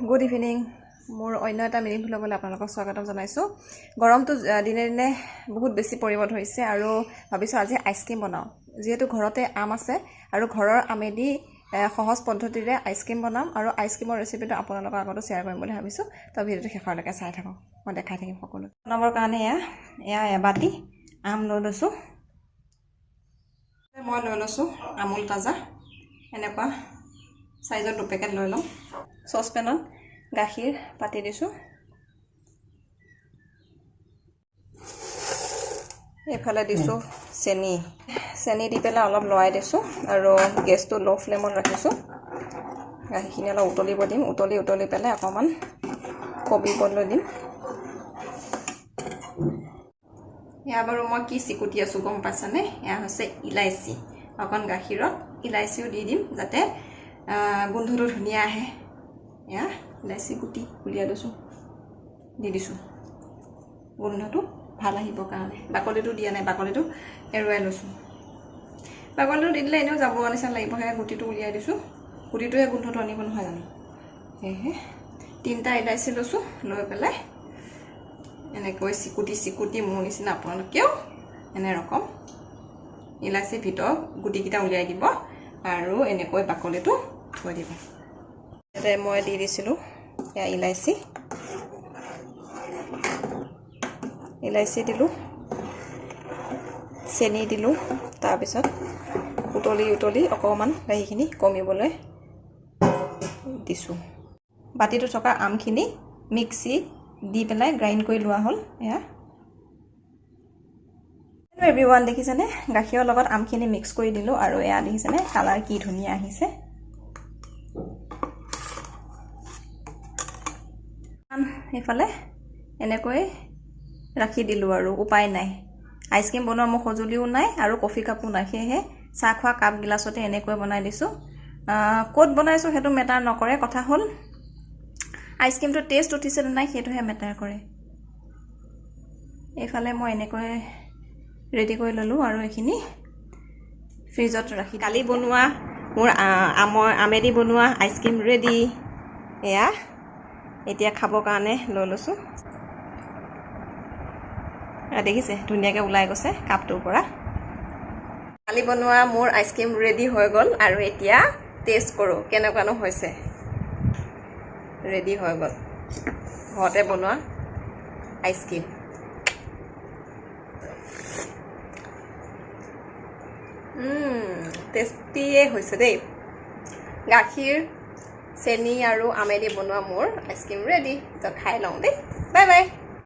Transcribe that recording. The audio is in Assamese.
গুড ইভিনিং মোৰ অন্য এটা মিনিং ভ্লগলৈ আপোনালোকক স্বাগতম জনাইছোঁ গৰমটো দিনে দিনে বহুত বেছি পৰিব ধৰিছে আৰু ভাবিছোঁ আজি আইচক্ৰীম বনাওঁ যেহেতু ঘৰতে আম আছে আৰু ঘৰৰ আমেদি সহজ পদ্ধতিৰে আইচক্ৰীম বনাম আৰু আইচক্ৰীমৰ ৰেচিপিটো আপোনালোকৰ আগতো শ্বেয়াৰ কৰিম বুলি ভাবিছোঁ তো ভিডিঅ'টো শেষলৈকে চাই থাকক মই দেখাই থাকিম সকলো বনাবৰ কাৰণে এয়া এবাটি আম লৈ লৈছোঁ মই লৈ লৈছোঁ আমুল তাজা এনেকুৱা সাইজৰ 2 পেকেট লৈ লওঁ সসপেনত গাখীৰ পাতি দিছোঁ এফালে দিছোঁ চেনি দি পেলাই অলপ লৰাই দিছোঁ আৰু গেছটো লো ফ্লেমত ৰাখিছোঁ গাখীৰখিনি অলপ উতলিব দিম উতলি পেলাই অকণমান কবিবলৈ দিম এয়া বাৰু মই কি চিকুটি আছোঁ গম পাইছানে এয়া হৈছে ইলাইচি অকণ গাখীৰত ইলাইচিও দি দিম যাতে গোন্ধটো ধুনীয়া আহে এয়া ইলাইচি গুটি উলিয়াই লৈছোঁ দি দিছোঁ গোন্ধটো ভাল আহিবৰ কাৰণে বাকলিটো দিয়া নাই বাকলিটো এৰুৱাই লৈছোঁ বাকলিটো দি দিলে এনেও যাব নিচিনা লাগিব সেয়া গুটিটো উলিয়াই দিছোঁ গুটিটোৱে গোন্ধটো আনিব নহয় জানো সেয়েহে 3টা ইলাইচি লৈছোঁ লৈ পেলাই এনেকৈ চিকুটি মোৰ নিচিনা আপোনালোকেও এনে ৰকম ইলাইচি ভিতৰ গুটিকেইটা উলিয়াই দিব আৰু এনেকৈ বাকলিটো থৈ দিব এতে মই দি দিছিলোঁ এয়া ইলাইচি দিলোঁ চেনি দিলোঁ তাৰপিছত উতলি অকণমান গাখীৰখিনি কমিবলৈ দিছোঁ বাতিটো থকা আমখিনি মিক্সি দি পেলাই গ্ৰাইণ্ড কৰি লোৱা হ'ল এয়া এভৰিৱান দেখিছেনে গাখীৰৰ লগত আমখিনি মিক্স কৰি দিলোঁ আৰু এয়া দেখিছেনে কালাৰ কি ধুনীয়া আহিছে এইফালে এনেকৈ ৰাখি দিলোঁ আৰু উপায় নাই আইচক্ৰীম বনোৱা মোৰ সঁজুলিও নাই আৰু কফি কাপো নাই সেয়েহে চাহ খোৱা কাপ গিলাছতে এনেকৈ বনাই দিছোঁ ক'ত বনাইছোঁ সেইটো মেটাৰ নকৰে কথা হ'ল আইচক্ৰীমটো টেষ্ট উঠিছে নে নাই সেইটোহে মেটাৰ কৰে এইফালে মই এনেকৈ ৰেডি কৰি ল'লোঁ আৰু এইখিনি ফ্ৰিজত ৰাখি কালি বনোৱা মোৰ আমেদি বনোৱা আইচক্ৰীম ৰেডি এয়া এতিয়া খাবৰ কাৰণে লৈ লৈছোঁ দেখিছে ধুনীয়াকৈ ওলাই গৈছে কাপটোৰ পৰা কালি বনোৱা মোৰ আইচক্ৰীম ৰেডি হৈ গ'ল আৰু এতিয়া টেষ্ট কৰোঁ কেনেকুৱানো হৈছে ৰেডি হৈ গ'ল ঘৰতে বনোৱা আইচক্ৰীম টেষ্টিয়ে হৈছে দেই গাখীৰ চেনি আৰু আমেদি বনোৱা মোৰ আইচক্ৰীম ৰেডি তো খাই লওঁ দেই বাই বাই